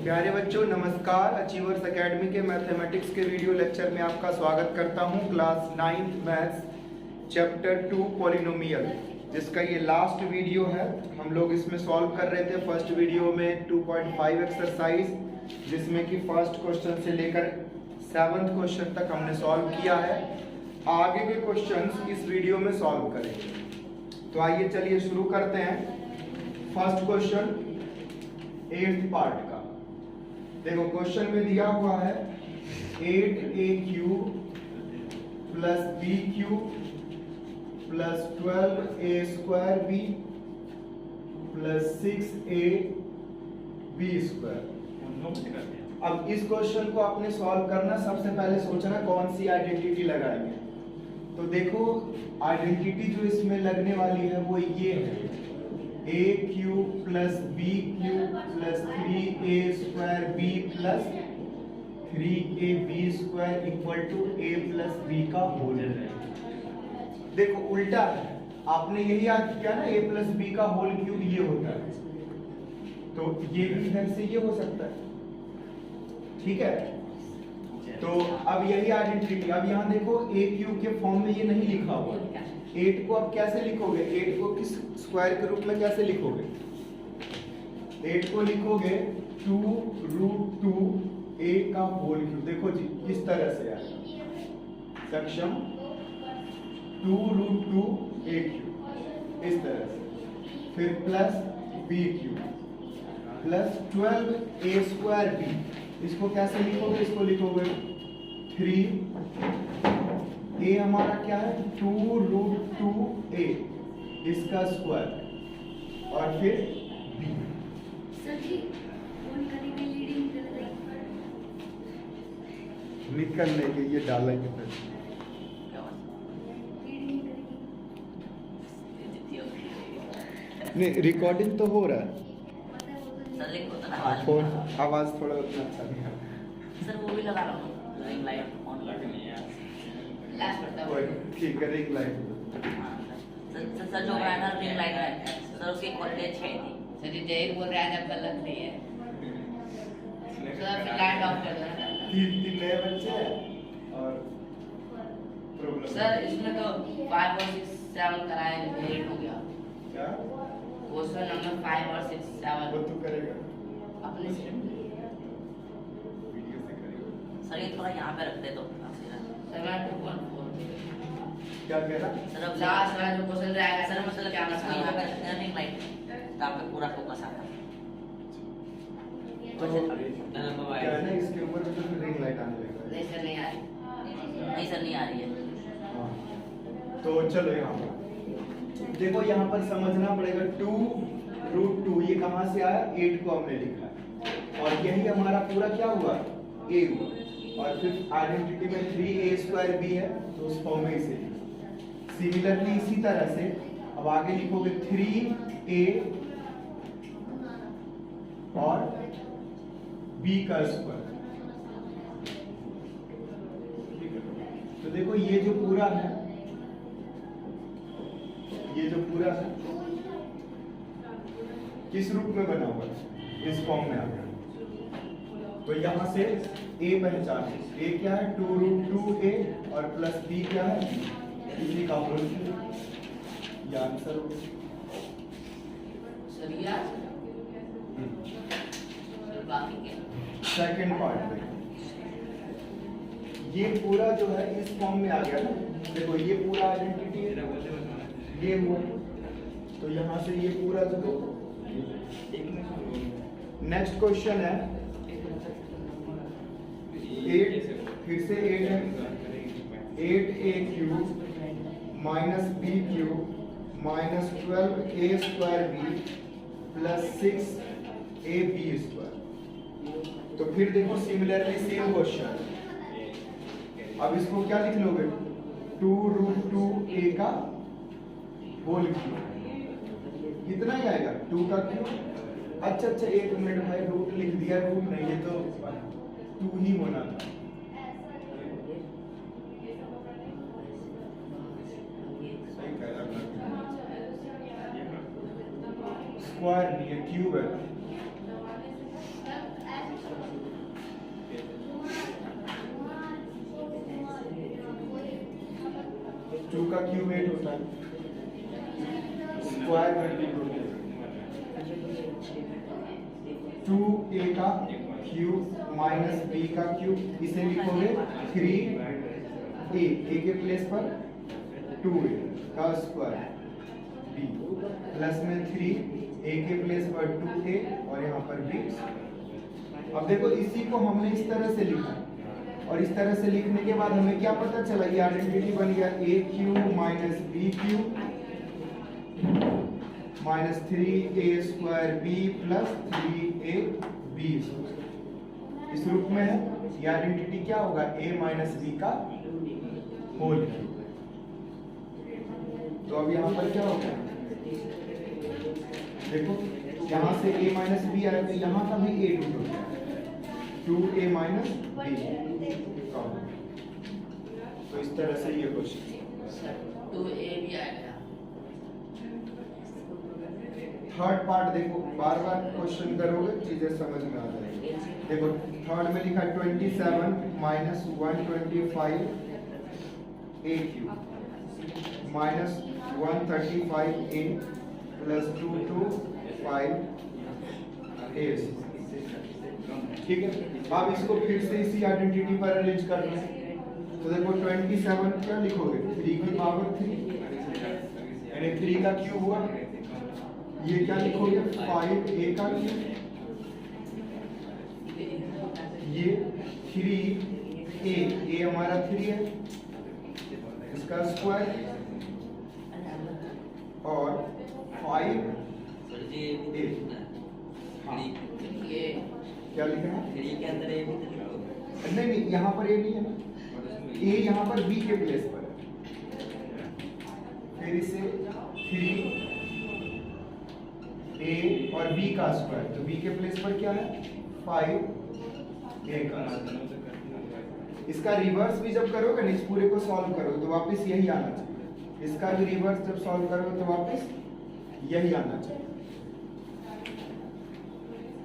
प्यारे बच्चों नमस्कार। अचीवर्स एकेडमी के मैथमेटिक्स के वीडियो लेक्चर में आपका स्वागत करता हूं। Class 9th maths chapter 2 polynomial, जिसका ये लास्ट वीडियो है। हम लोग इसमें सॉल्व कर रहे थे फर्स्ट वीडियो में 2.5 एक्सरसाइज, जिसमें कि फर्स्ट क्वेश्चन से लेकर 7th क्वेश्चन तक हमने सॉल्व किया है। आगे के क्वेश्चंस इस वीडियो में सॉल्व करेंगे। तो आइए चलिए शुरू करते हैं। फर्स्ट क्वेश्चन 8th पार्ट का। देखो क्वेश्चन में दिया हुआ है 8a³ plus b³ plus 12a² plus 6ab²। अब इस क्वेश्चन को आपने सॉल्व करना, सबसे पहले सोचना कौन सी आइडेंटिटी लगाएंगे। तो देखो आइडेंटिटी जो इसमें लगने वाली है वो ये है, a³ plus b³ plus 3a² b plus 3ab² equal to a plus b का होल। देखो उल्टा है, आपने यही याद किया ना, a प्लस b का होल क्यूब ये होता है, तो ये भी इधर से ये हो सकता है। ठीक है, तो अब यही आइडेंटिटी। अब यहाँ देखो a³ के फॉर्म में ये नहीं लिखा हुआ। 8 को अब कैसे लिखोगे? 8 को किस स्क्वायर के रूप में कैसे लिखोगे? 8 को लिखोगे 2√2a का होल क्यूब। देखो जी किस तरह से है, सक्षम 2√2a³ इस तरह से, फिर प्लस b³ प्लस 12a²b। इसको कैसे लिखोगे? इसको लिखोगे 3a हमारा क्या है 2√2a इसका स्क्वायर और फिर b। निकलने के ये डालेंगे नहीं, रिकॉर्डिंग तो हो रहा है। फोन आवाज थोड़ा उतना अच्छा नहीं है सर। वो भी लगा रहा हूँ, रिंग लाइट ऑन लग नहीं है फ्लैश करता है। ठीक है, रिंग लाइट सर जो है ना रिंग लाइट है सर, उसकी क्वालिटी अच्छी थी सर। ये जय बोल रहा है जब गलत नहीं है सर, फिर लाइट ऑफ कर देना। 3 नए बच्चे हैं और प्रॉब्लम सर इसमें तो 5 और 6 7 कराए, लेट हो गया। क्या क्वेश्चन नंबर 5 और 6 7 वो तू करेगा अपने से वीडियो से करेगा। सर ये थोड़ा यहाँ पे रखते तो सर मैं 2.4 क्या कह रहा? सर अब लास्ट वाला जो क्वेश्चन रहेगा सर, मतलब क्या मैं यहाँ पे रखते हैं रिंग लाइट, तो आपका पूरा फोकस आता है। तो क्या है ना, इसके ऊपर तो रिंग लाइट आने लगेगा। नहीं सर नहीं आ रही, नहीं सर नहीं आ रही है। हाँ। तो चलो यहाँ पर देखो, यहाँ पर समझना पड़ेगा 2√2 ये कहाँ से आया? 8 को हमने लिखा है और यही हमारा पूरा क्या हुआ? a हुआ, और फिर आइडेंटिटी में 3a² है तो उस फॉर्म में इसे सिमिलरली इसी तरह से अब आगे लिखोगे 3a और b का स्क्वायर। तो देखो ये जो पूरा है, ये जो पूरा है किस रूप में बना हुआ है? इस फॉर्म में आ गया। तो यहां से a पहचान, a क्या है 2√2a और प्लस b क्या है इसी का होल। ये आंसर हो सर ये बाकी क्या सेकंड पार्ट में ये पूरा जो है इस फॉर्म में आ गया ना। देखो ये पूरा आइडेंटिटी ये हुआ, तो यहां से ये पूरा जो नेक्स्ट क्वेश्चन है 8, फिर से 8 है 8a³ minus b³ minus 12a² plus 6ab²। तो फिर देखो सिमिलरली सेम क्वेश्चन, अब इसको क्या लिख लोगे? 2√2a का होल क्यूब। कितना ही आएगा? 2 का क्यूब। अच्छा 1 मिनट भाई, रूट लिख दिया, रूट नहीं, ये तो 2 ही होना था। स्क्वायर नहीं है, क्यूब है। 2 का क्यूब 8 होता है, स्क्वायर मल्टीप्लाई 2a का क्यूब माइनस b का क्यूब, इसे लिखोगे 3a, a के प्लेस पर 2a का स्क्वायर, b प्लस में 3a के प्लेस पर 2a और यहाँ पर b। अब देखो इसी को हमने इस तरह से लिखा और इस तरह से लिखने के बाद हमें क्या पता चला, ये आइडेंटिटी बन गया a cube minus b cube minus 3a square b plus 3ab। इस रूप में है ये आइडेंटिटी क्या होगा, a माइनस b का होल क्यूब। तो अब यहाँ पर क्या होगा, देखो यहाँ से a माइनस b आया तो यहाँ का भी a रूट हो गया, 2a माइनस b। तो इस तरह से ये क्वेश्चन 2a भी आएगा। थर्ड पार्ट देखो, बार बार क्वेश्चन करोगे चीजें समझ में आ जाएंगी। देखो थर्ड में लिखा 27 minus 125 a cube minus 135a plus 225 a। ठीक है, अब इसको फिर से इसी आइडेंटिटी पर अरेंज करना है। तो देखो 27 क्या लिखोगे, 3 की पावर 3 यानी 3 का क्यूब हुआ। ये क्या लिखोगे, 5a का क्यूब, ये 3a, a हमारा 3 है, इसका स्क्वायर और 5a। हाँ क्या लिखना है, नहीं यहाँ पर a नहीं है ना, a यहाँ पर b के प्लेस पर है, फिर इसे 3a और b का स्क्वायर, तो b के प्लेस पर क्या है 5a का। इसका रिवर्स भी जब करोगे ना, इस पूरे को सॉल्व करोगे तो वापस यही आना चाहिए। इसका भी रिवर्स जब सॉल्व करोगे तो वापस यही आना चाहिए।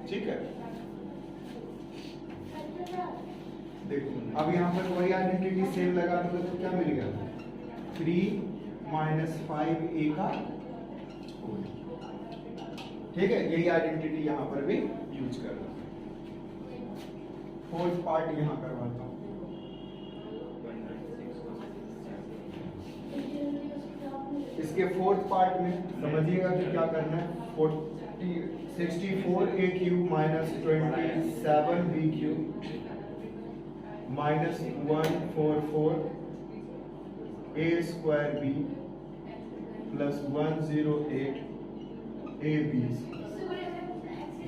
ठीक है, देखो अब यहाँ पर वही आइडेंटिटी सेम लगा दोगे तो क्या मिल गया, 3 माइनस 5a का होल। ठीक है, यही आइडेंटिटी यहाँ पर भी यूज करना। फोर्थ पार्ट यहाँ करवाता हूँ। इसके फोर्थ पार्ट में समझिएगा कि क्या करना है। 64a cube minus 27b cube minus 144a square b plus 108ab।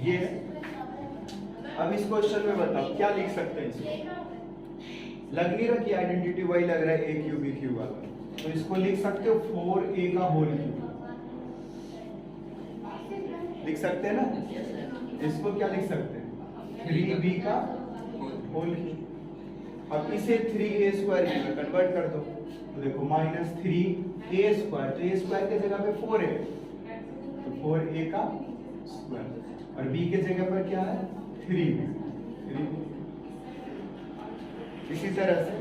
ये अब इस क्वेश्चन में बताओ क्या लिख सकते हैं इसको, लग नहीं रहा कि आइडेंटिटी वही लग रहा है a क्यूब b क्यूब वाला, तो इसको लिख सकते हो 4a का होल क्यूब, लिख सकते हैं ना। इसको क्या लिख सकते हैं, 3b का होल क्यूब। अब इसे 3a स्क्वायर में कन्वर्ट कर दो तो देखो माइनस 3a स्क्वायर, तो a स्क्वायर के जगह पे 4 है तो 4a का स्क्वायर, और b के जगह पर क्या है 3b। इसी तरह से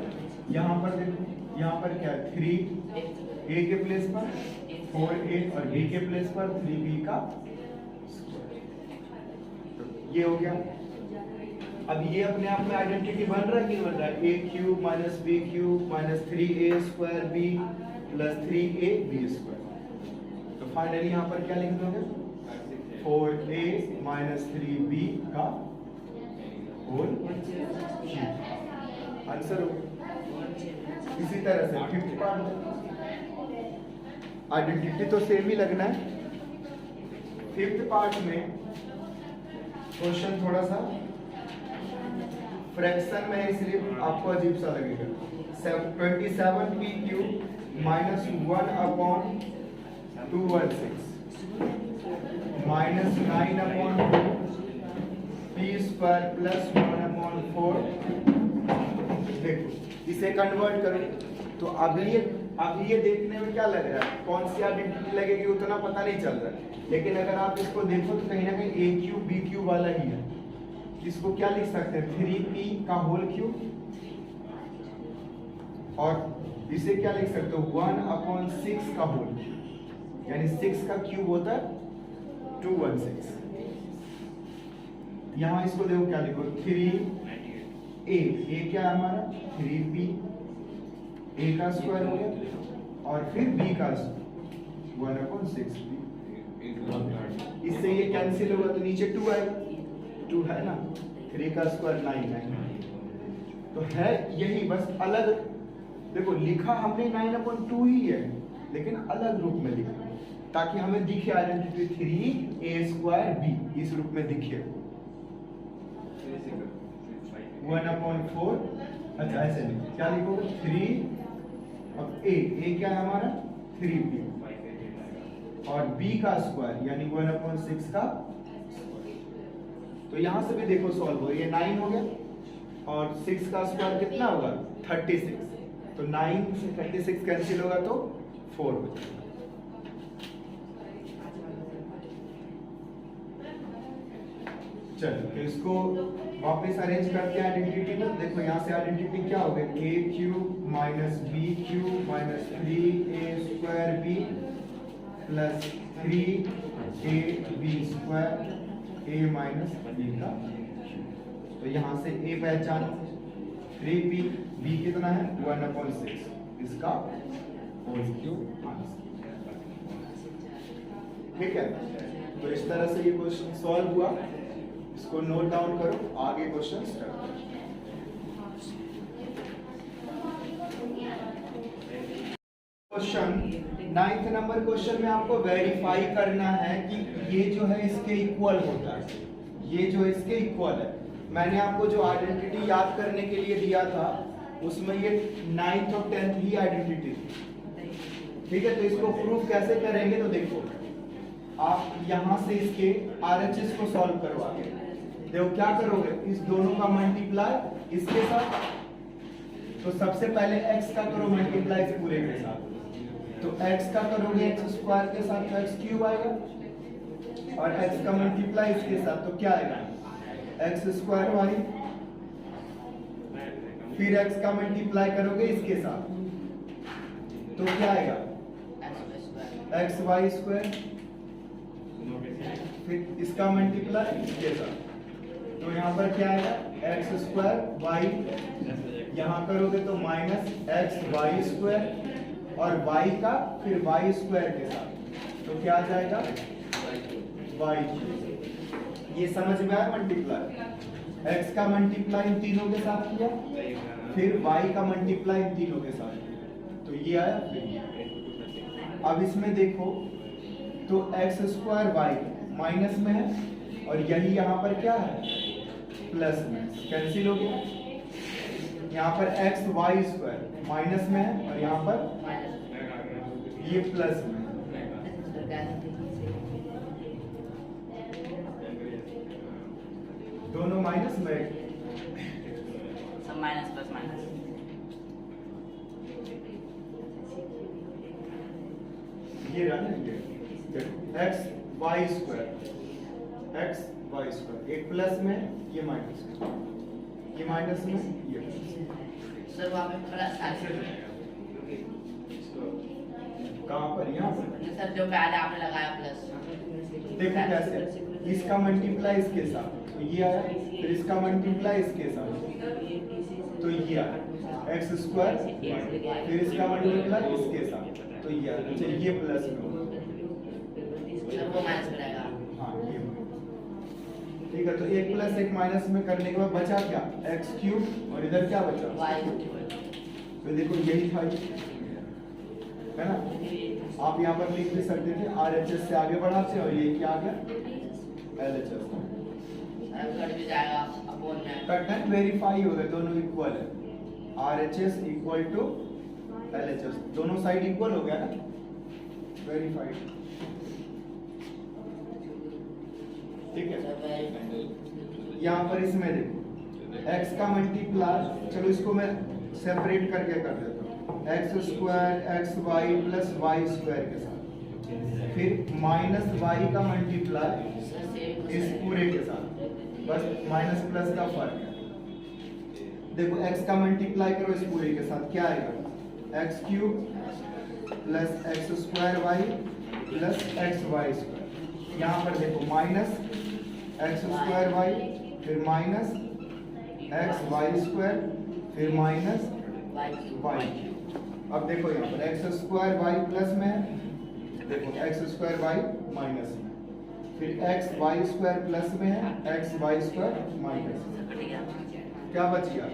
यहाँ पर देखो, यहाँ पर क्या है 3a के प्लेस पर 4a और b के प्लेस पर 3b का स्क्वायर। ये हो गया। अब ये अपने आप में आइडेंटिटी बन रहा है कि बन रहा है, a cube minus b cube minus 3a square b plus 3ab square. तो फाइनली यहाँ पर क्या लिख दोगे, 4a माइनस 3b का होल क्यूब, आंसर हो। इसी तरह से फिफ्थ पार्ट आइडेंटिटी तो सेम ही लगना है। फिफ्थ पार्ट में क्वेश्चन थोड़ा सा फ्रैक्शन में है, इसलिए आपको अजीब सा लगेगा। 27p cube minus 1/216 minus 9/2 p square plus 1/4। देखो इसे कन्वर्ट करो तो अब ये देखने में क्या लग रहा है, कौन सी आइडेंटिटी लगेगी उतना पता नहीं चल रहा है, लेकिन अगर आप इसको देखो तो कहीं ना कहीं a क्यूब b क्यूब वाला ही है। इसको क्या लिख सकते हैं, 3p का होल क्यूब और इसे क्या लिख सकते हो 1/6 का होल, यानी 6 का क्यूब होता है 216। यहाँ इसको देखो क्या लिखो 3a, a क्या है हमारा 3b, a का स्क्वायर हो गया और फिर b का 1/6b। इससे ये कैंसिल होगा तो नीचे 2 आएगा, 2 है ना, 3 का स्क्वायर 9 है, तो है यही, बस अलग देखो लिखा हमने 9/2 ही है लेकिन अलग रूप में लिखा ताकि हमें दिखे आइडेंटिटी 3a²b इस रूप में दिखे 1/4। अच्छा ऐसे नहीं, क्या लिखोगे 3 अब a क्या है हमारा 3b और b का स्क्वायर यानी 1/6 का। तो यहां से भी देखो सॉल्व हो, ये 9 हो गया और 6 का स्क्वायर कितना होगा 36, तो 9 से 36 कैंसिल होगा तो 4 हो जाएगा। चलो तो इसको वापस अरेंज करते हैं आइडेंटिटी में। देखो यहाँ से आइडेंटिटी क्या हो गया a³ - b³ - 3a²b plus 3ab² a minus b का। तो यहाँ से a पहचान 3b, b कितना है 1/6, इसका होल क्यूब आंसर। ठीक है, तो इस तरह से ये क्वेश्चन सॉल्व हुआ, इसको नोट डाउन करो, आगे क्वेश्चन स्टार्ट करो। क्वेश्चन 9th नंबर क्वेश्चन में आपको वेरीफाई करना है कि ये जो है इसके इक्वल होता है, ये जो इसके इक्वल है। मैंने आपको जो आइडेंटिटी याद करने के लिए दिया था उसमें ये 9th और 10th ही आइडेंटिटी थी। ठीक है, तो इसको प्रूफ कैसे करेंगे, तो देखो आप यहां से इसके RHS को सॉल्व करवाओगे। देखो क्या करोगे, इस दोनों का मल्टीप्लाई इसके साथ, तो सबसे पहले x का करो मल्टीप्लाई इस पूरे के साथ, तो x का करोगे x² के साथ तो x³ आएगा और x का मल्टीप्लाई इसके साथ तो क्या आएगा x²y, फिर x का मल्टीप्लाई करोगे इसके साथ तो क्या आएगा xy², फिर इसका मल्टीप्लाई इसके साथ तो यहाँ पर क्या आएगा x²y, यहाँ करोगे तो -xy² और y का फिर y² के साथ तो क्या आ जाएगा y। ये समझ में आया मल्टीप्लाई, x का मल्टीप्लाई इन तीनों के साथ किया, फिर y का मल्टीप्लाई इन तीनों के साथ किया, तो ये आया। फिर अब इसमें देखो तो x² y माइनस में है और यही यहाँ पर क्या है प्लस में, कैंसिल हो गया। यहाँ पर xy² माइनस में है और यहाँ पर ये प्लस में है, दोनों माइनस में, सब माइनस प्लस माइनस। ये रहा ना xy², एक प्लस में ये माइनस में, ये माइनस में ये प्लस। सर वहाँ पे प्लस कहाँ पर, यहाँ पर सर जो पहले आपने लगाया प्लस, देखो कैसे, इसका मल्टीप्लाई इसके साथ तो ये आया, फिर इसका मल्टीप्लाई इसके साथ तो ये आया x², फिर इसका मल्टीप्लाई इसके साथ तो ये आया। अच्छा ये प्लस में होगा, सर वो माइनस में रहेगा। हाँ ये ठीक है, तो एक प्लस एक माइनस में करने के बाद बचा क्या x³ और इधर क्या बचा y। तो देखो यही था है ना, आप यहाँ पर लिख भी सकते थे RHS से आगे बढ़ाते और ये क्या आ गया LHS। कट भी जाएगा अपोन में, कट एंड वेरीफाई हो गए, दोनों इक्वल है, RHS इक्वल टू LHS, दोनों साइड इक्वल हो गया ना, वेरीफाइड। ठीक है, यहाँ पर इसमें देखो x का मल्टीप्लाई, चलो इसको मैं सेपरेट करके कर देता हूँ, x² xy प्लस y² के साथ, फिर माइनस y का मल्टीप्लाई इस पूरे के साथ, बस माइनस प्लस का फर्क है। देखो x का मल्टीप्लाई करो इस पूरे के साथ क्या आएगा x cube plus x square y plus x y square. यहाँ पर देखो माइनस एक्स स्क्वायर वाई, फिर माइनस एक्स वाई स्क्वायर, फिर माइनस वाई। अब देखो यहाँ पर एक्स स्क्वायर वाई प्लस में है, देखो एक्स स्क्वायर वाई माइनस में, फिर एक्स वाई स्क्वायर प्लस में है, एक्स वाई स्क्वायर माइनस में। क्या बच गया?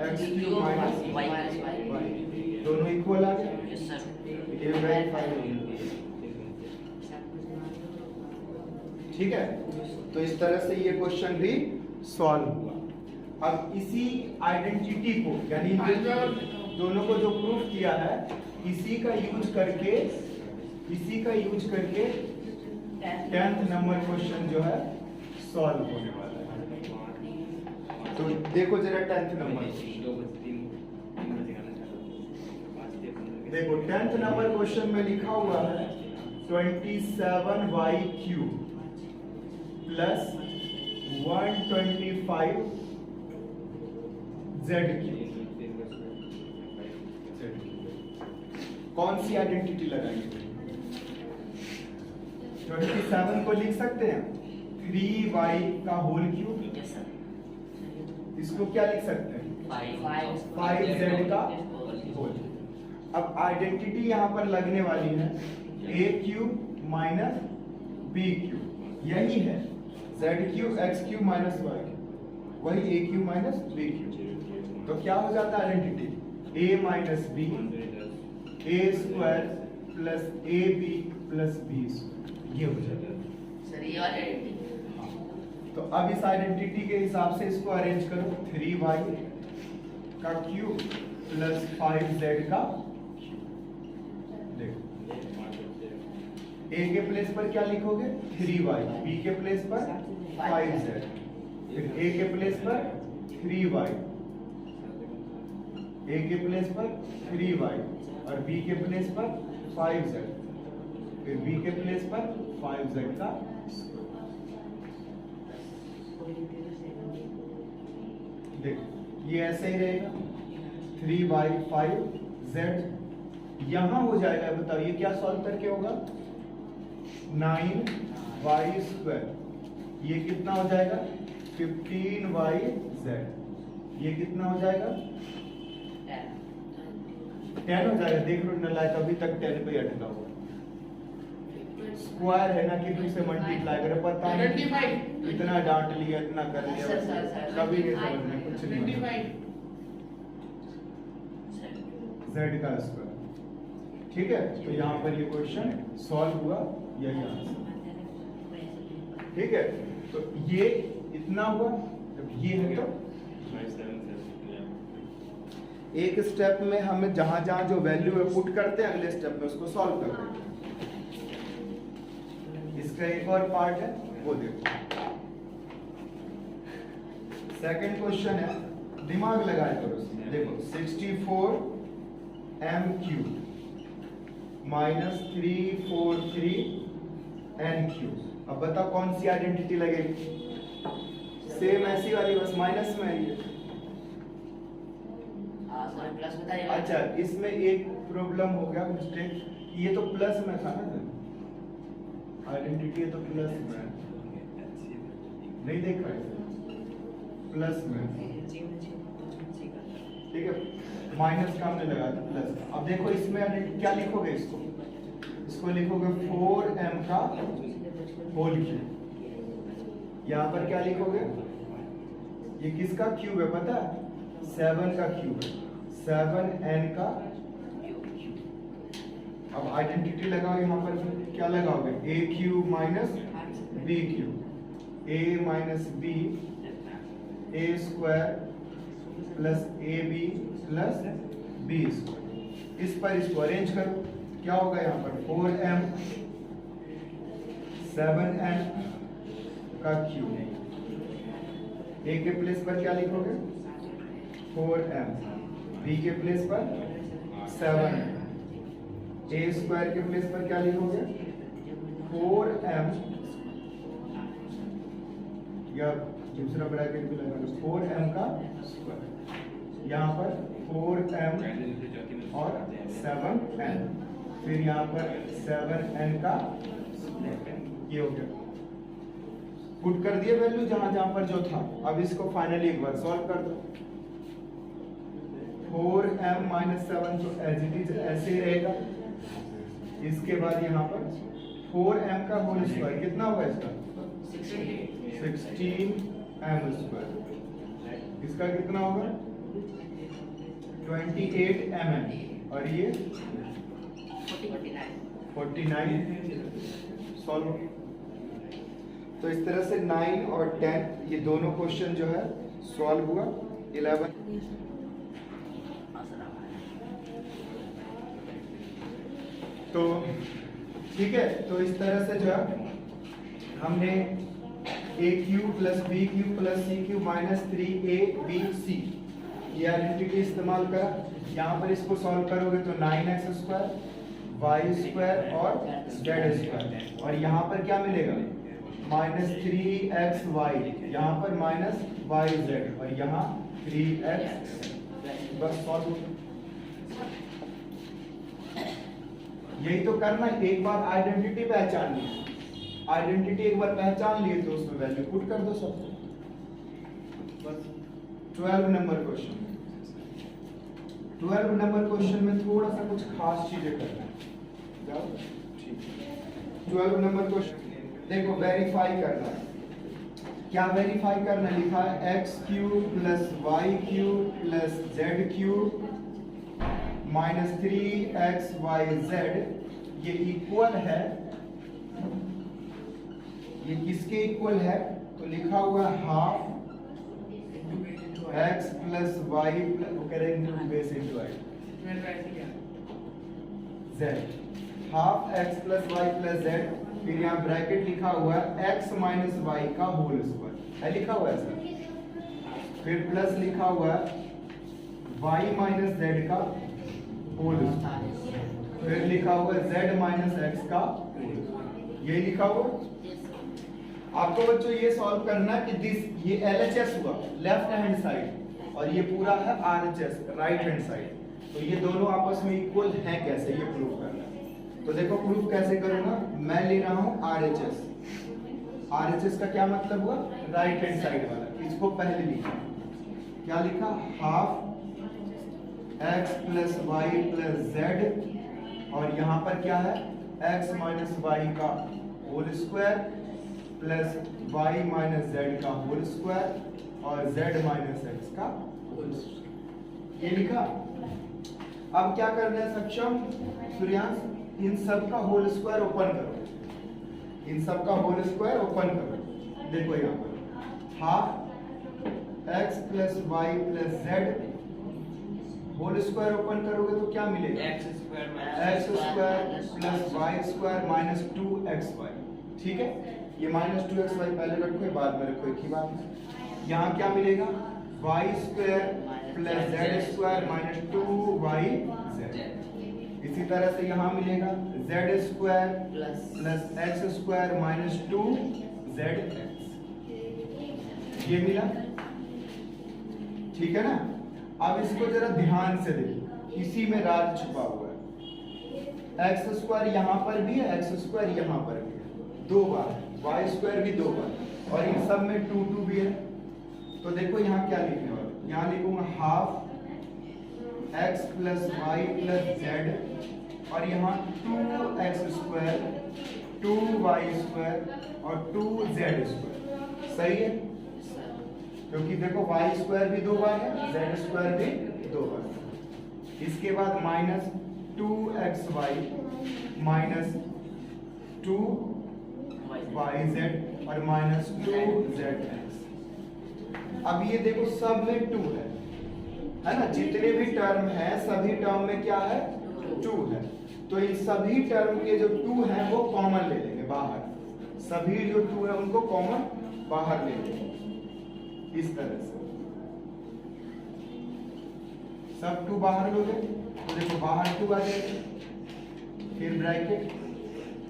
एक्स क्यूब माइनस वाई, दोनों इक्वल आ गए। ये वेरीफाई हो गया। ठीक है, तो इस तरह से ये क्वेश्चन भी सॉल्व हुआ। अब इसी आइडेंटिटी को यानी दोनों को जो प्रूफ किया है इसी का यूज करके 10th नंबर क्वेश्चन जो है सॉल्व होने वाला है। तो देखो जरा 10th नंबर, देखो 10th नंबर क्वेश्चन में लिखा हुआ है 27y cube plus 125 z cube. कौन सी आइडेंटिटी लगाएंगे? 27 को लिख सकते हैं 3y का होल क्यूब, इसको क्या लिख सकते हैं 5z का होल। अब आइडेंटिटी यहाँ पर लगने वाली है a cube minus b cube, यही है z cube x cube minus y, वही a cube minus b cube. तो क्या हो जाता है identity a minus b, a square plus a b plus B square, ये हो जाता है सर ये वाली आइडेंटिटी। तो अब इस आइडेंटिटी के हिसाब से इसको अरेंज करो 3y का क्यूब प्लस 5z का। देखो a के प्लेस पर क्या लिखोगे 3y, b के प्लेस पर 5z, फिर a के प्लेस पर 3y, a के प्लेस पर 3y और b के प्लेस पर 5z, फिर b के प्लेस पर 5z का। देखो ये ऐसे ही रहेगा 3y 5z यहां हो जाएगा। बताओ ये क्या सॉल्व करके होगा 9y स्क्वायर, ये कितना हो जाएगा 15yz, ये कितना हो जाएगा 10 हो जाएगा। देख लो नलायक अभी तक 10 पे अटका हुआ, स्क्वायर है ना कि तुम से मल्टीप्लाई करे, पता नहीं इतना डांट लिया इतना कर लिया, कभी नहीं समझ में कुछ नहीं। z का स्क्वायर, ठीक है। तो यहाँ पर ये क्वेश्चन सॉल्व हुआ, यही आंसर, ठीक है। तो ये इतना हुआ, जब ये है तो एक स्टेप में हमें जहां जहां जो वैल्यू है पुट करते हैं, अगले स्टेप में उसको सॉल्व कर देते हैं। इसका एक और पार्ट है वो देखो। सेकंड क्वेश्चन है, दिमाग लगाए करो उसमें। देखो 64 m cube minus 343 n cube. अब बताओ कौन सी आइडेंटिटी लगेगी? सेम ऐसी वाली, बस माइनस में है ये। प्लस बताइए। अच्छा, इसमें एक प्रॉब्लम हो गया मिस्टेक, ये तो प्लस में था ना, आइडेंटिटी है तो प्लस में नहीं देख रहे, प्लस में, ठीक है। माइनस का हमने लगा था प्लस। अब देखो इसमें क्या लिखोगे, इसको लिखोगे 4m का होल क्यूब। यहाँ पर क्या लिखोगे, ये किसका क्यूब है पता है 7 का क्यूब है, 7n का। अब आइडेंटिटी लगाओ, यहाँ पर क्या लगाओगे a cube minus b cube, a minus b, a square plus a b plus B square. इस पर इसको अरेंज करो, क्या होगा यहाँ पर 4m 7n का क्यूब, a के प्लेस पर क्या लिखोगे 4m, b के प्लेस पर 7, a स्क्वायर के प्लेस पर क्या लिखोगे 4m, या दूसरा ब्रैकेट भी लगा लो 4m का स्क्वायर, यहाँ पर 4m और 7n, फिर यहाँ पर 7n का ये हो गया, पुट कर दिए वैल्यू जहां जहां पर जो था। अब इसको फाइनली एक बार सॉल्व कर दो। 4m - 7 तो एज इट इज ऐसे ही रहेगा। इसके बाद यहाँ पर 4m का होल स्क्वायर कितना होगा इसका 16m², इसका कितना होगा 28mm और ये 49। सॉल्व। तो इस तरह से 9 और 10 ये दोनों क्वेश्चन जो है सॉल्व हुआ। 11 तो ठीक है। तो इस तरह से जो है हमने AQ + BQ + CQ - 3ABC ये आइडेंटिटी इस्तेमाल करा। यहाँ पर इसको सॉल्व करोगे तो 9x² y² और z², और यहाँ पर क्या मिलेगा -3xy, यहाँ पर -yz और यहाँ 3x। बस सॉल्व। यही तो करना है। एक बार आइडेंटिटी पहचाननी है, आइडेंटिटी एक बार पहचान लिए तो उसमें वैल्यू पुट कर दो सब। बस 12 नंबर क्वेश्चन। 12 नंबर क्वेश्चन में थोड़ा सा कुछ खास चीजें करना है। जाओ ठीक है। 12 नंबर क्वेश्चन देखो, वेरीफाई करना है। क्या वेरीफाई करना है? लिखा है x³ + y³ + z³ - 3xyz ये इक्वल है, ये किसके इक्वल है? तो लिखा हुआ है ½ x + y base into y z, ½ x + y + z, फिर यहाँ ब्रैकेट लिखा हुआ है x - y का होल स्क्वायर है, लिखा हुआ है सर। फिर प्लस लिखा हुआ है y - z का होल स्क्वायर, फिर लिखा हुआ है z - x का होल, ये लिखा हुआ। आपको बच्चों ये सॉल्व करना है कि दिस ये LHS हुआ लेफ्ट हैंड साइड और ये पूरा है RHS राइट हैंड साइड, तो ये दोनों आपस में इक्वल हैं कैसे ये प्रूव करना है। तो देखो प्रूफ कैसे करूंगा। मैं ले रहा हूं RHS, RHS का क्या मतलब हुआ राइट हैंड साइड वाला, इसको पहले लिखा। क्या लिखा? ½ x + y + z और यहाँ पर क्या है x - y का whole square plus y - z का होल स्क्वायर और z - x का होल स्क्वायर, ये लिखा। अब क्या करना है सक्षम सूर्यांश? इन सब का होल स्क्वायर ओपन करो, इन सब का होल स्क्वायर ओपन करो। देखो यहाँ पर ½ x + y + z whole square open करोगे तो क्या मिलेगा x² + y² - 2xy। ठीक है, ये -2xy पहले रखो, बाद में रखो, एक ही बात है। यहाँ क्या मिलेगा y² + z² - 2yz। इसी तरह से यहाँ मिलेगा z² + x² - 2zx, ये मिला। ठीक है ना। अब इसको जरा ध्यान से देखो, इसी में राज छुपा हुआ है। x² यहाँ पर भी है, x² यहाँ पर भी है, 2 बार, y² भी 2 बार, और इन सब में 2 2 भी है। तो देखो यहाँ क्या लिखने वाला, यहाँ लिखूंगा ½ x + y + z और यहाँ 2x², 2y² और 2z²। सही है, क्योंकि देखो y² भी 2 बार है, z² भी 2 बार। इसके बाद -2xy - 2yz और -2zx। अब ये देखो सब में 2 है ना, जितने भी टर्म है सभी टर्म में क्या है 2 है। तो इन सभी टर्म के जो 2 हैं वो कॉमन ले लेंगे बाहर, सभी जो 2 है उनको कॉमन बाहर ले लेंगे इस तरह से। सब 2 बाहर लोगे तो देखो बाहर 2 आ जाएगा, फिर bracket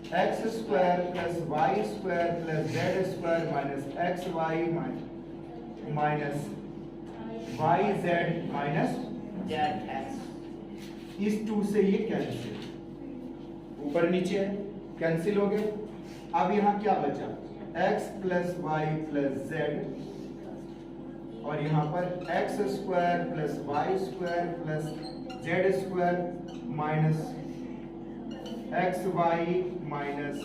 x² + y² + z² - xy - y z minus z x. इस 2 से ये कैंसिल, ऊपर नीचे है, कैंसिल हो गए। अब यहाँ क्या बचा, x plus y plus z, और यहाँ पर x square plus y square plus z square minus x y minus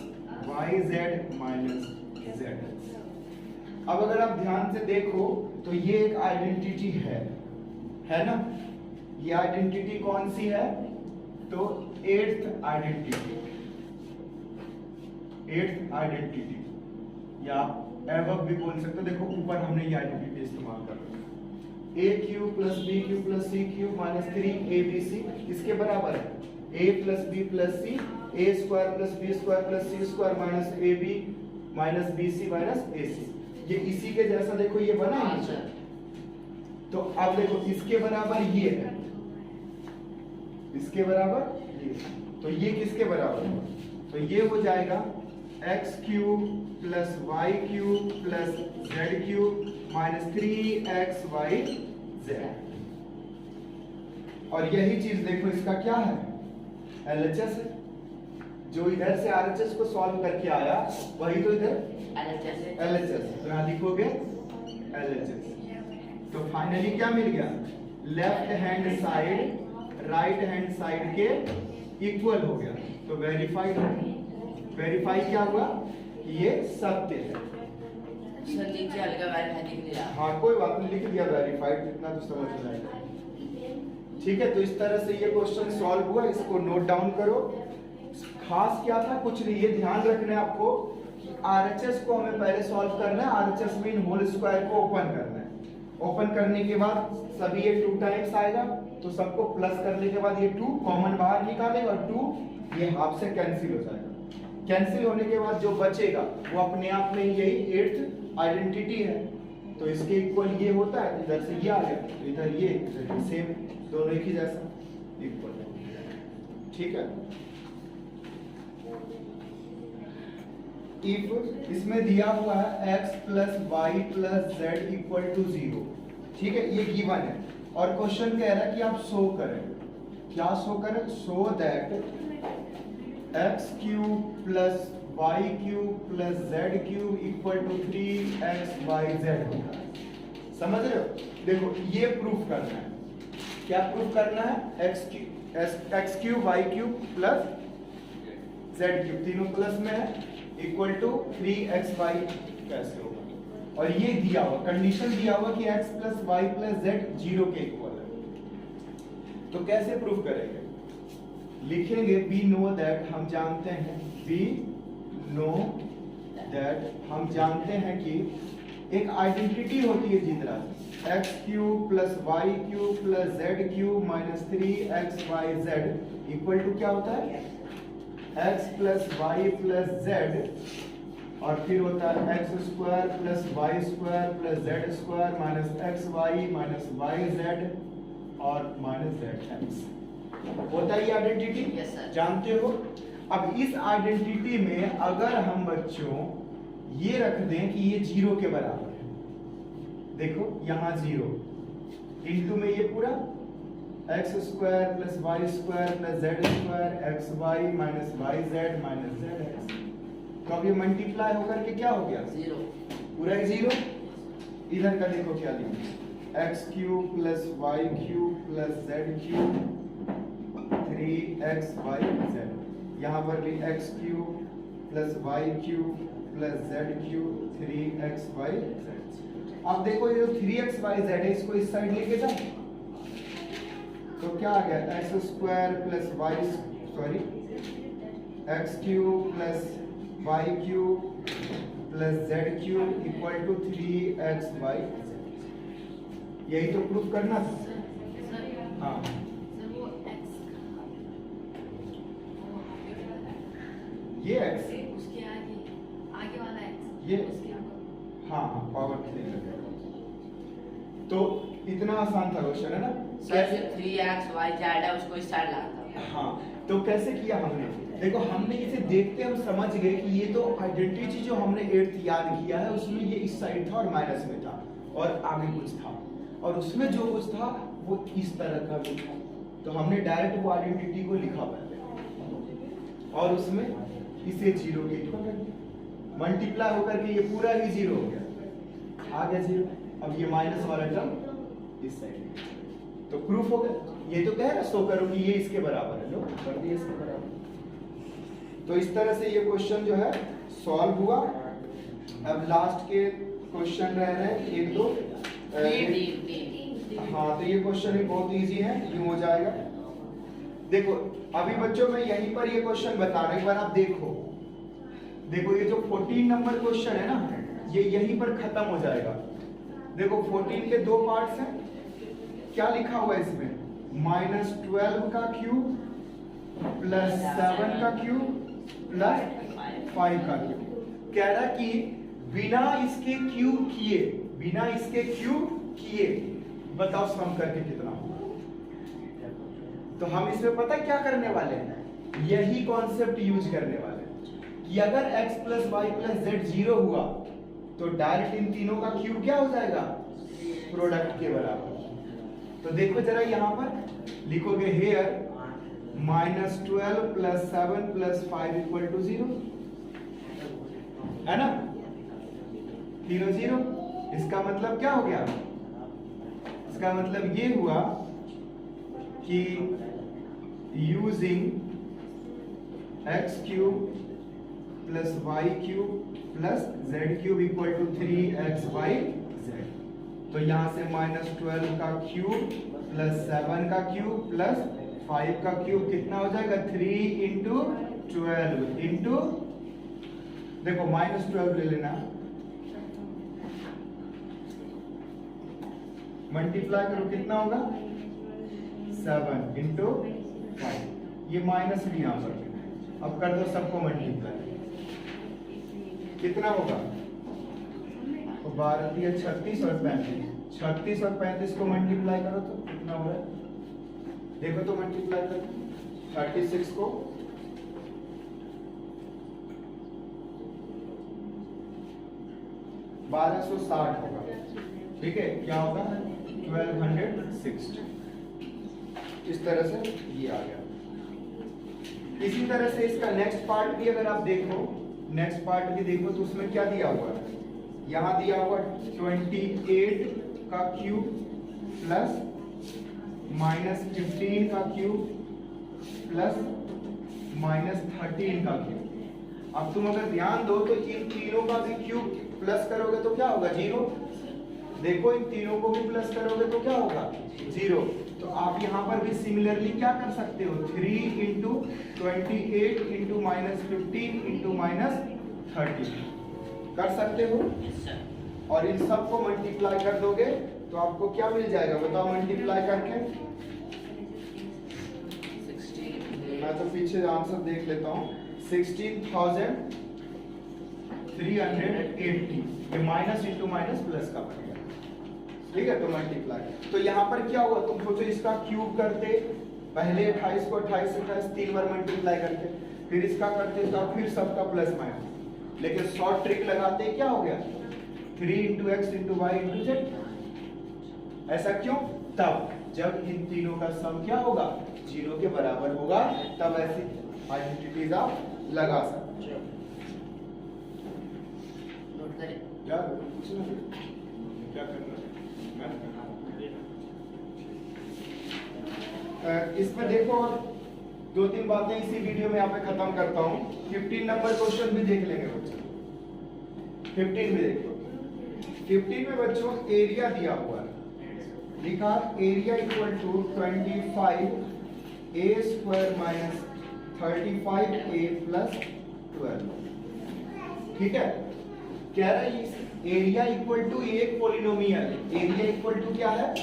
y z minus z. अब अगर आप ध्यान से देखो तो ये एक आइडेंटिटी है ना, ये आइडेंटिटी कौन सी है, तो एट्थ आइडेंटिटी या एबव भी बोल सकते हो। देखो ऊपर हमने ये आइडेंटिटी इस्तेमाल कर रखा है, A cube plus B cube plus C cube minus 3abc इसके बराबर है a plus B plus C, A square plus B square plus C square minus ab minus bc minus ac। ये इसी के जैसा देखो ये बना है। तो अब देखो इसके बराबर ये है, इसके बराबर ये, तो ये किसके बराबर है, तो ये हो जाएगा x cube plus y cube plus z cube minus 3xy z. और यही चीज देखो इसका क्या है, LHS है। जो इधर से RHS को सॉल्व करके आया वही तो इधर LHS, तो यहाँ लिखोगे LHS। तो फाइनली क्या मिल गया, left hand side right hand side के इक्वल हो गया, तो वेरीफाइड। वेरीफाई क्या हुआ कि ये सत्य है। सर नीचे हल्का वेरीफाई दिख रहा है। हाँ कोई बात नहीं, लिख दिया वेरीफाइड, इतना तो समझ में आएगा। ठीक है, तो इस तरह से ये क्वेश्चन सॉल्व हुआ, इसको नोट डाउन करो। खास क्या था, कुछ नहीं, ये ध्यान रखना है आपको कि RHS को हमें पहले सॉल्व करना है। RHS मीन होल स्क्वायर को ओपन करना है। ओपन करने के बाद सभी ये 2 टाइम्स आएगा, तो सबको प्लस करने के बाद ये 2 कॉमन बाहर निकालेगा और 2 ये हाफ से कैंसिल हो जाएगा। कैंसिल होने के बाद जो बचेगा वो अपने आप में यही 8th आइडेंटिटी है, तो इसके इक्वल ये होता है। इधर से ये आ गया, तो इधर ये सेम, दोनों एक ही जैसा इक्वल है। ठीक है, इफ इसमें दिया हुआ है x plus y plus z equal to 0, ठीक है, ये गिवन है। और क्वेश्चन कह रहा है कि आप शो करें, क्या शो करें, show that x cube plus y cube plus z cube equal to 3xyz होगा। समझ रहे हो, देखो ये प्रूफ करना है। क्या प्रूफ करना है, x cube y cube plus z cube तीनों प्लस में है इक्वल टू 3xy कैसे होगा। और ये दिया हुआ कंडीशन दिया हुआ कि x plus y plus z 0 के इक्वल है। तो कैसे प्रूफ करेंगे, लिखेंगे वी नो दैट, हम जानते हैं, वी नो दैट, हम जानते हैं कि एक आइडेंटिटी होती है जिस तरह x cube plus y cube plus z cube minus 3xyz equal to क्या होता है, x plus y plus z और फिर होता है x square plus y square plus z square minus x y minus y z और minus z x. होता है ये आइडेंटिटी, जानते हो। अब इस आइडेंटिटी में अगर हम बच्चों ये रख दें कि ये 0 के बराबर है, देखो यहाँ 0 इंटू में ये पूरा x square plus y square plus z square x y minus y z minus z x. तो अब ये मल्टीप्लाई होकर के क्या हो गया, 0, पूरा 0। इधर का देखो क्या लिखा, x cube plus y cube plus z cube 3xyz। यहाँ पर भी x cube plus y cube plus z cube 3xyz। अब देखो ये जो 3xyz है इसको इस साइड लेके जाओ, तो क्या आ गया, x square plus y sorry x cube plus y cube plus z cube equal to 3xyz। यही तो प्रूफ करना था। हाँ ये x उसके आगे वाला x ये हाँ पावर 3 लगेगा। तो इतना आसान था क्वेश्चन, है ना। सर 3xyz है, उसको इस साइड लाता है। हाँ, तो कैसे किया हमने, देखो हमने इसे देखते हम समझ गए कि ये तो आइडेंटिटी जो हमने 8th याद किया है उसमें ये इस साइड था और माइनस में था और आगे कुछ था। और उसमें जो कुछ था वो इस तरह का भी था, तो हमने डायरेक्ट वो आइडेंटिटी को लिखा पहले और उसमें इसे 0 के इक्वल कर दिया, मल्टीप्लाई होकर के ये पूरा ही 0 हो गया, आ गया 0। अब ये माइनस वाला टर्म इस साइड, तो प्रूफ हो गया। ये तो कह रहा शो करो कि ये इसके बराबर है, लो कर दिया इसके बराबर। तो इस तरह से ये क्वेश्चन जो है सॉल्व हुआ। अब लास्ट के क्वेश्चन रह रहे हैं 1 2। हाँ, तो ये क्वेश्चन भी बहुत इजी है, यूं हो जाएगा। देखो अभी बच्चों मैं यहीं पर ये क्वेश्चन बता रहा हूं, एक बार आप देखो ये जो 14 नंबर क्वेश्चन है ना, ये यहीं पर खत्म हो जाएगा। देखो 14 के 2 पार्ट्स हैं, क्या लिखा हुआ है इसमें, -12 का क्यूब प्लस 7 का क्यूब प्लस 5 का क्यूब। कह रहा कि बिना इसके क्यूब किए बताओ सम करके कितना होगा। तो हम इसमें पता क्या करने वाले हैं, यही कॉन्सेप्ट यूज करने वाले हैं कि अगर x plus y plus z 0 हुआ तो डायरेक्ट इन तीनों का क्यूब क्या हो जाएगा, प्रोडक्ट के बराबर। तो देखो जरा यहाँ पर लिखोगे here -12 plus 7 plus 5 equal to 0, है ना, तीनों 0। इसका मतलब क्या हो गया, इसका मतलब ये हुआ कि using x cube plus y cube plus z cube equal to 3xyz। तो यहां से -12 का क्यूब प्लस 7 का क्यूब प्लस 5 का क्यूब कितना हो जाएगा, 3 इंटू 12 इंटू, देखो -12 ले लेना, मल्टीप्लाई करो कितना होगा, 7 इंटू 5, ये माइनस भी यहां पर। अब कर दो सबको मल्टीप्लाई, कितना होगा, 12 दिया 36 और 35, 36 और 35 को मल्टीप्लाई करो तो कितना हो रहा है, देखो तो मल्टीप्लाई करो 36 को 1260 होगा, ठीक है, क्या होगा 1260। इस तरह से ये आ गया। इसी तरह से इसका नेक्स्ट पार्ट भी अगर आप देखो, नेक्स्ट पार्ट भी देखो तो उसमें क्या दिया हुआ है, यहाँ दिया हुआ 28 का क्यूब प्लस -15 का क्यूब प्लस -13 का क्यूब। अब तुम अगर ध्यान दो तो इन तीनों का भी क्यूब प्लस करोगे तो क्या होगा, 0। देखो इन तीनों को भी प्लस करोगे तो क्या होगा, 0। तो आप यहाँ पर भी सिमिलरली क्या कर सकते हो, 3 इंटू 28 इंटू -15 इंटू -13 कर सकते हो, और इन सब को मल्टीप्लाई कर दोगे तो आपको क्या मिल जाएगा, बताओ मल्टीप्लाई करके। 16, मैं तो पीछे आंसर देख लेता हूँ, 16,380, ये माइनस इंटू माइनस प्लस का बन गया, ठीक है। तो मल्टीप्लाई, तो यहाँ पर क्या हुआ, तुम सोचो इसका क्यूब करते, पहले 28 को 28 28 3 बार मल्टीप्लाई करते, फिर इसका करते तो फिर सबका प्लस माइनस, लेकिन शॉर्ट ट्रिक लगाते क्या हो गया, 3 into x into y into z. ऐसा क्यों, तब जब इन तीनों का सम क्या होगा, 0 के बराबर होगा, तब ऐसी आइडेंटिटीज आप लगा सकते हो। नोट करें क्या कुछ नहीं, क्या करना इसमें देखो, 2-3 बातें इसी वीडियो में यहाँ पे खत्म करता हूँ। 15 नंबर क्वेश्चन भी देख लेंगे बच्चों, 15 भी देखो। 15 में बच्चों एरिया दिया हुआ है, लिखा area equal to 25a square minus 35a plus 12, ठीक है। कह रहा है एरिया इक्वल टू एक पोलिनोमियल, एरिया इक्वल टू क्या है,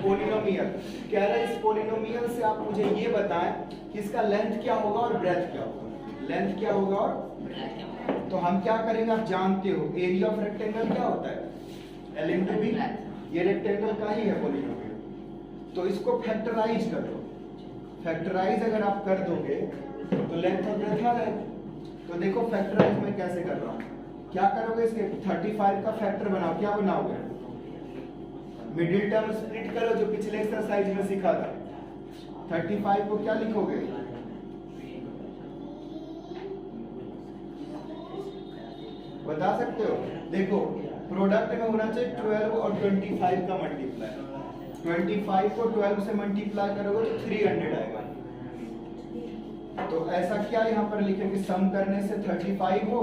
पोलिनोमियल। कह रहा है इस पोलिनोमियल से आप मुझे ये बताएं कि इसका लेंथ क्या होगा और ब्रेथ क्या होगा, लेंथ क्या होगा और, तो हम क्या करेंगे, आप जानते हो एरिया ऑफ रेक्टेंगल क्या होता है, L इंटू बी, ये रेक्टेंगल का ही है पोलिनोमियल। तो इसको फैक्टराइज कर दो, फैक्टराइज अगर आप कर दोगे तो लेंथ और ब्रेथ आ जाएगा। तो देखो फैक्टराइज मैं कैसे कर रहा हूँ, क्या करोगे, इसके 35 का फैक्टर बनाओ, क्या बनाओगे, मिडिल टर्म स्प्लिट करो जो पिछले एक्सरसाइज में सीखा था। 35 को क्या लिखोगे? बता सकते हो? देखो प्रोडक्ट में होना चाहिए 12 और 25 का मल्टीप्लाई। 25 को 12 से मल्टीप्लाई करोगे तो 300 आएगा। तो ऐसा क्या यहाँ पर लिखेंगे, सम करने से 35 हो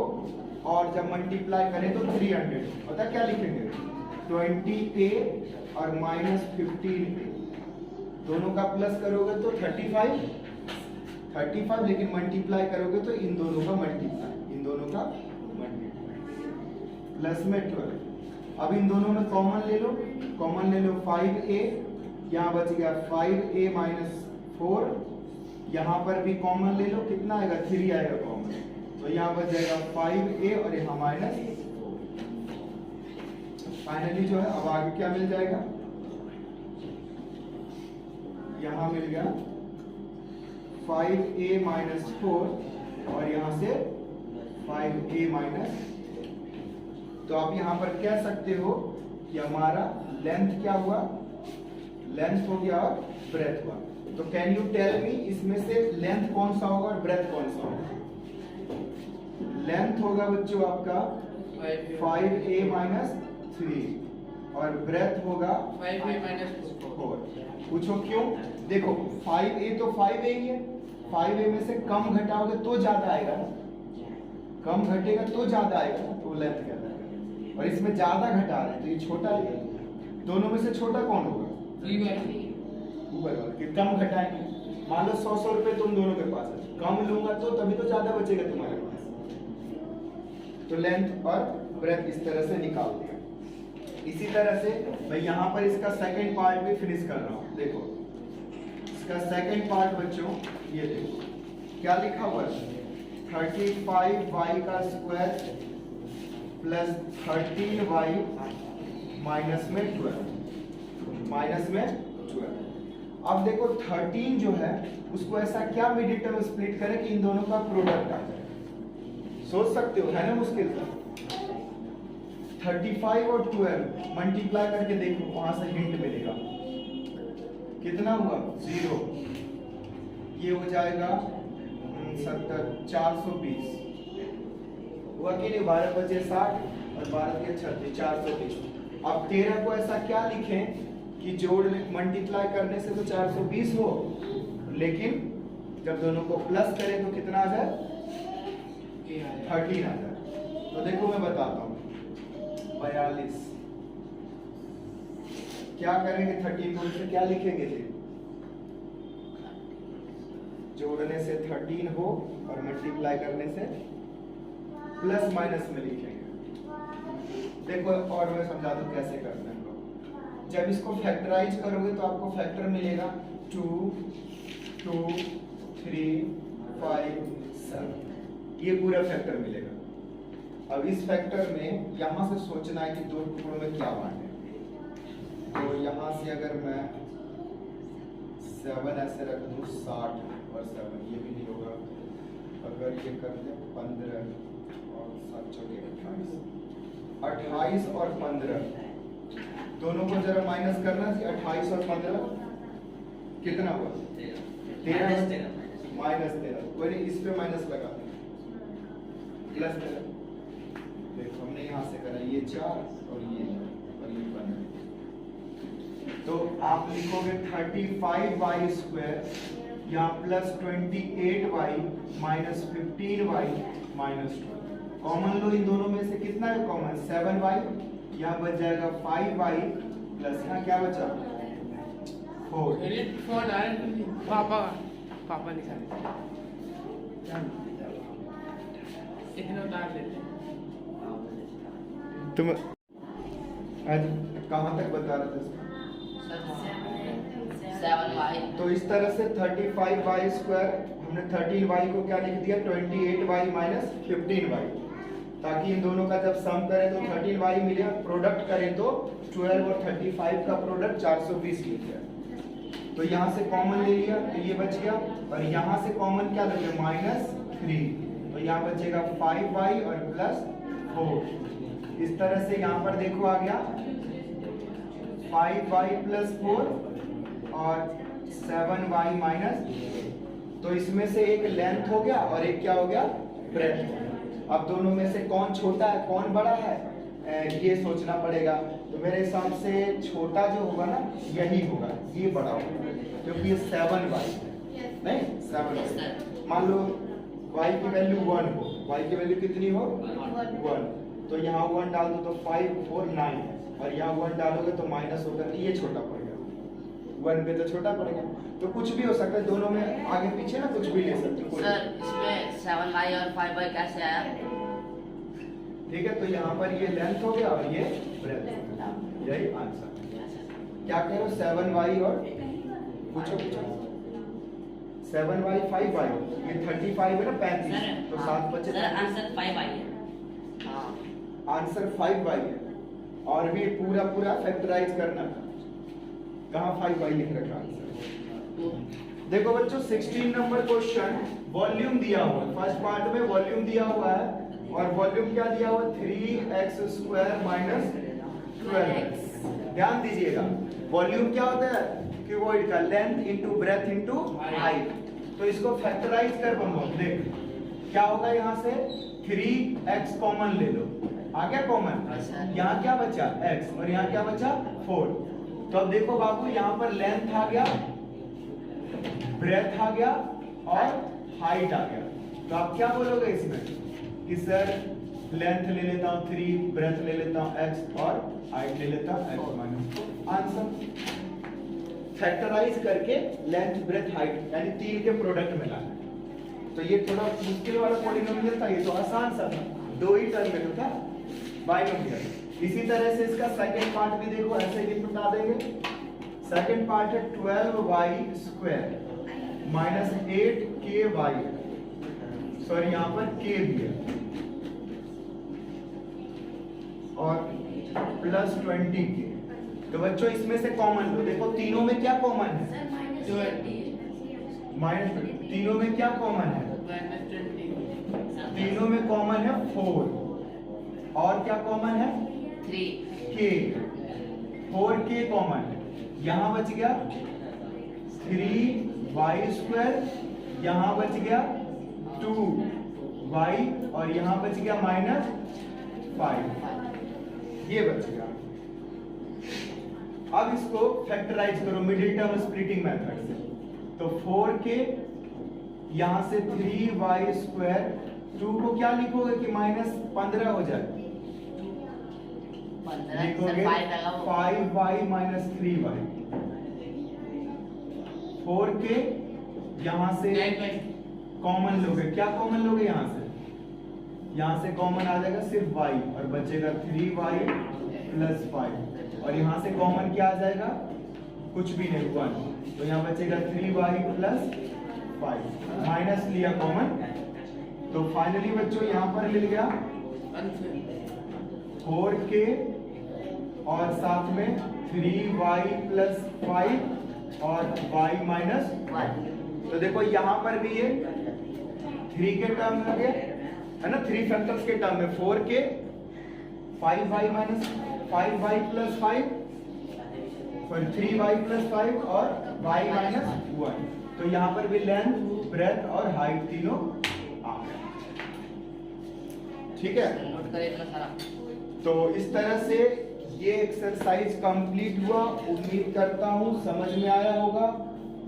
और जब मल्टीप्लाई करें तो 300। पता क्या लिखेंगे? 20a और -15a दोनों का प्लस करोगे तो 35, लेकिन मल्टीप्लाई करोगे तो इन दोनों का मल्टीप्लाई, प्लस में 12। अब इन दोनों में कॉमन ले लो 5a, यहाँ बच गया 5a - 4, यहाँ पर भी कॉमन ले लो, कितना आएगा? 3 आएगा कॉमन, तो यहाँ बच जाएगा 5a और यहाँ माइनस। फाइनली जो है अब आगे क्या मिल जाएगा? यहाँ मिल गया 5a - 4 और यहाँ से 5a - तो आप यहाँ पर कह सकते हो कि हमारा लेंथ क्या हुआ? लेंथ हो गया और ब्रेथ हुआ। तो कैन यू टेल मी इसमें से लेंथ कौन सा होगा और ब्रेथ कौन सा होगा? लेंथ होगा बच्चों आपका 5a - 3 और ब्रेथ होगा 5a - 4। पूछो क्यों? देखो 5a तो 5a ही है, 5a में से कम घटाओगे तो ज्यादा आएगा ना, कम घटेगा तो ज्यादा आएगा ना, तो लेंथ कहलाएगा। और इसमें ज्यादा घटा रहे हैं तो ये छोटा है। दोनों में से छोटा कौन होगा? ऊपर वाला। कि कम घटाएंगे, मान लो 100 रुपए तुम दोनों के पास है, कम लूंगा तो तभी तो ज्यादा बचेगा तुम्हारे पास। तो लेंथ और ब्रेथ इस तरह से निकाल दिया। इसी तरह से मैं यहाँ पर इसका सेकंड पार्ट भी फिनिश कर रहा हूँ। देखो इसका सेकंड पार्ट बच्चों ये देखो क्या लिखा हुआ है, 35y का स्क्वायर प्लस 13y माइनस में 12। अब देखो 13 जो है उसको ऐसा क्या मिडिल टर्म स्प्लिट करें कि इन दोनों का प्रोडक्ट आ जाए। सोच सकते हो, है ना मुश्किल था। 35 और 12 मल्टीप्लाई करके देखो, वहां से हिंट मिलेगा। कितना हुआ? 0। ये हो जाएगा 70, 420 हुआ कि नहीं? 12 बचे 60 और 12 के 36, 420। अब 13 को ऐसा क्या लिखें कि जोड़ मल्टीप्लाई करने से तो 420 हो, लेकिन जब दोनों को प्लस करें तो कितना आ जाए? 13 आ जाए। तो देखो मैं बताता हूँ, 42 क्या करेंगे? 13 को से क्या लिखेंगे थे? जोड़ने से 13 हो और मल्टीप्लाई करने से प्लस माइनस में लिखेंगे। देखो और मैं समझा दूं कैसे करते हैं। जब इसको फैक्टराइज करोगे तो आपको फैक्टर मिलेगा 2, 2, 3, 5, 7, ये पूरा फैक्टर मिलेगा। अब इस फैक्टर में यहाँ से सोचना है कि दो टुकड़ों में क्या बांटे। तो यहाँ से अगर मैं 7 ऐसे रख दूँ, 60 और 7, ये भी नहीं होगा। अगर ये कर दे 15 और 7 चौके 28 और 15 दोनों को जरा माइनस करना कि 28 और 15 कितना हुआ? 13 -13। वही इस पे माइनस लगा प्लस 13। देखो हमने यहाँ से करा ये 4 और ये 15। तो आप लिखोगे 35y स्क्वायर यहाँ plus 28y minus 15y minus 12। Common लो इन दोनों में से, कितना है कॉमन? 7y। यहाँ बच जाएगा 5y प्लस यहाँ क्या बचा? 4। पापा निकाले इतना उतार देते। तुम आज कहाँ तक बता रहे थे? 7y। तो इस तरह से 35y स्क्वायर हमने 13y को क्या लिख दिया? 28y माइनस 15y, ताकि इन दोनों का जब सम करें तो 13y मिले, प्रोडक्ट करें तो 12 और 35 का प्रोडक्ट 420 मिल गया। तो यहाँ से कॉमन ले लिया तो ये बच गया, और यहाँ से कॉमन क्या लगे? -3। तो यहाँ बचेगा 5y और प्लस 4। इस तरह से यहाँ पर देखो आ गया 5y प्लस 4 और 7y माइनस। तो इसमें से एक लेंथ हो गया और एक क्या हो गया, ब्रेथ। अब दोनों में से कौन छोटा है कौन बड़ा है ये सोचना पड़ेगा। तो मेरे हिसाब से छोटा जो होगा ना यही होगा, ये बड़ा होगा क्योंकि ये 7y नहीं 7y। मान लो y की वैल्यू 1 हो, y की वैल्यू कितनी हो 1, तो यहाँ 1 डाल दो तो 5 4 9 और यहाँ 1 डालोगे तो माइनस होगा, ये छोटा पड़ेगा 1 पे तो छोटा पड़ेगा। तो कुछ भी हो सकता है दोनों में आगे पीछे ना कुछ भी ले सकते हो। सर इसमें 7y और 5y कैसे आया? ठीक है, तो यहाँ पर ये लेंथ हो गया और ये ब्रेथ, यही आंसर। क्या कह रहे हो 7y और पूछो 7y 5y, ये 35 है ना 35, तो 7 बचे। सर आंसर 5y है। आंसर 5y है और भी पूरा पूरा फैक्टराइज करना था। कहाँ 5y लिख रखा आंसर। देखो बच्चों 16 नंबर क्वेश्चन वॉल्यूम दिया हुआ है, फर्स्ट पार्ट में वॉल्यूम दिया हुआ है और वॉल्यूम क्या दिया हुआ 3x² माइनस 12x। ध्यान दीजिएगा वॉल्यूम क्या होता है क्यूबॉइड का, length into breadth into height. तो इसको फैक्टराइज कर बनो, देख क्या होगा, यहाँ से 3x कॉमन ले लो, आ गया कॉमन, यहाँ क्या बचा x और यहाँ क्या बचा 4। तो अब देखो बाबू यहाँ पर लेंथ आ गया, ब्रेथ आ गया और हाइट आ गया। तो आप क्या बोलोगे इसमें कि सर लेंथ ले लेता हूँ 3, ब्रेथ ले लेता हूँ x और हाइट ले लेता हूँ x माइनस। आंसर फैक्टराइज करके लेंथ ब्रेथ हाइट यानी 3 के प्रोडक्ट में लाना। तो ये थोड़ा मुश्किल वाला पॉलिनोमियल था, ये तो आसान सा था, 2 ही टर्म में तो था बाइनोमियल। इसी तरह से इसका सेकंड पार्ट भी देखो, ऐसे ही बता देंगे। सेकंड पार्ट है 12y² माइनस 8ky, सॉरी यहाँ पर k भी है, और प्लस 20k। तो बच्चों इसमें से कॉमन लो, देखो तीनों में क्या कॉमन है, सर माइनस। तीनों में क्या कॉमन है, तीनों में कॉमन है 4 और क्या कॉमन है 3 k, 4k कॉमन है। यहाँ बच गया 3y², यहाँ बच गया 2y और यहाँ बच गया -5, ये बच गया। अब इसको फैक्टराइज करो मिडिल टर्म स्प्लिटिंग मेथड से। तो 4k यहां से 3y², 2 को क्या लिखोगे कि -15 हो जाए, लिखोगे 5y माइनस 3y। 4k यहां से कॉमन लोगे, क्या कॉमन लोगे यहां से कॉमन आ जाएगा सिर्फ y और बचेगा 3y प्लस 5 और यहां से कॉमन क्या आ जाएगा, कुछ भी नहीं 1, तो यहाँ बचेगा 3y प्लस 5, माइनस लिया कॉमन। तो फाइनली बच्चों यहाँ पर मिल गया 4k और साथ में 3y प्लस 5 और y माइनस 1। तो देखो यहाँ पर भी ये 3 के टर्म में गया है ना, 3 फैक्टर्स के टर्म में 4k 5y minus 5y plus 5 फिर 3y प्लस 5 और y माइनस 1। तो यहाँ पर भी लेंथ ब्रेथ और हाइट तीनों आ गए। ठीक है, नोट करें इतना सारा। तो इस तरह से ये एक्सरसाइज कंप्लीट हुआ। उम्मीद करता हूँ समझ में आया होगा,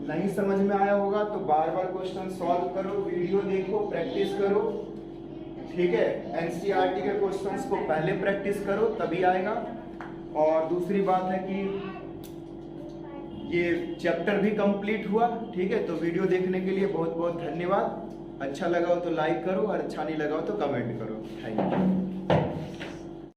नहीं समझ में आया होगा तो बार बार क्वेश्चन सॉल्व करो, वीडियो देखो, प्रैक्टिस करो। ठीक है, एनसीईआरटी के क्वेश्चंस को पहले प्रैक्टिस करो तभी आएगा। और दूसरी बात है कि ये चैप्टर भी कंप्लीट हुआ। ठीक है, तो वीडियो देखने के लिए बहुत बहुत धन्यवाद। अच्छा लगा हो तो लाइक करो और अच्छा नहीं लगा हो तो कमेंट करो। Thank you.